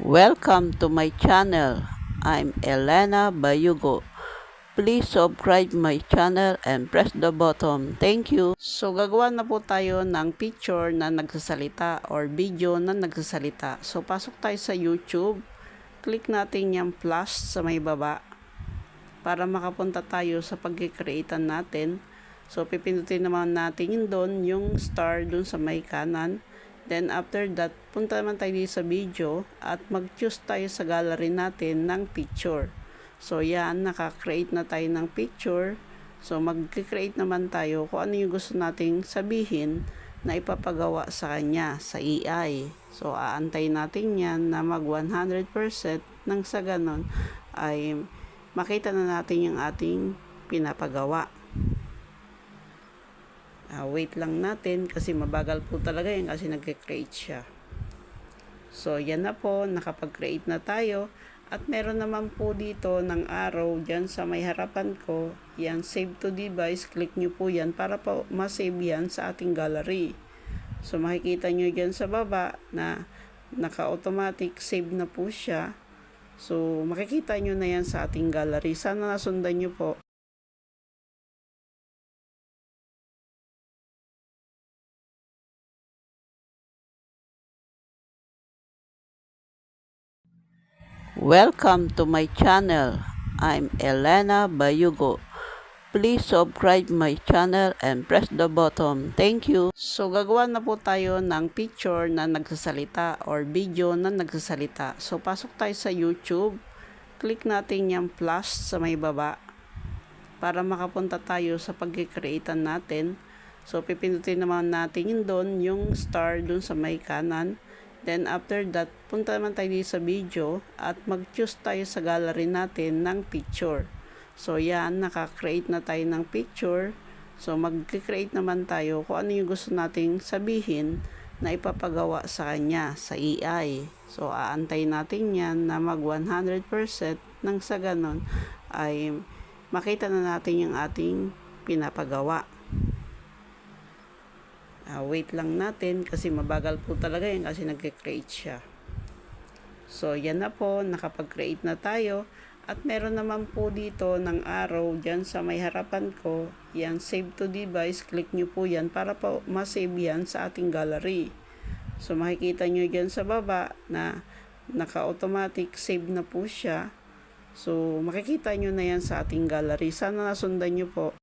Welcome to my channel. I'm Elena Bayugo. Please subscribe my channel and press the button. Thank you. So gagawa na po tayo ng picture na nagsasalita or video na nagsasalita. So pasok tayo sa YouTube. Click natin yung plus sa may baba para makapunta tayo sa pag-createan natin. So pipindutin naman natin yun doon, yung star doon sa may kanan. Then after that, punta naman tayo dito sa video at mag-choose tayo sa gallery natin ng picture. So yan, naka-create na tayo ng picture. So mag-create naman tayo kung ano yung gusto nating sabihin na ipapagawa sa kanya, sa AI. So aantayin natin yan na mag 100% nang sa ganon ay makita na natin yung ating pinapagawa. Wait lang natin kasi mabagal po talaga yan kasi nag-create siya. So yan na po, nakapag-create na tayo at meron naman po dito ng arrow dyan sa may harapan ko. Yan, save to device, click nyo po yan para po masave yan sa ating gallery. So makikita nyo dyan sa baba na naka-automatic save na po siya. So makikita nyo na yan sa ating gallery. Sana nasundan nyo po. Welcome to my channel. I'm Elena Bayugo. Please subscribe my channel and press the button. Thank you. So gagawa na po tayo ng picture na nagsasalita or video na nagsasalita. So pasok tayo sa YouTube. Click natin yung plus sa may baba para makapunta tayo sa pag-createan natin. So pipindutin naman natin yun doon, yung star doon sa may kanan. Then after that, punta naman tayo dito sa video at mag-choose tayo sa gallery natin ng picture. So yan, naka-create na tayo ng picture. So mag-create naman tayo kung ano yung gusto nating sabihin na ipapagawa sa kanya, sa AI. So aantayin natin yan na mag 100% nang sa ganon ay makita na natin yung ating pinapagawa. Wait lang natin kasi mabagal po talaga yan kasi nag-create siya. So yan na po, nakapag-create na tayo at meron naman po dito ng arrow dyan sa may harapan ko. Yan, save to device, click nyo po yan para po masave yan sa ating gallery. So makikita nyo dyan sa baba na naka-automatic save na po siya. So makikita nyo na yan sa ating gallery. Sana nasundan nyo po.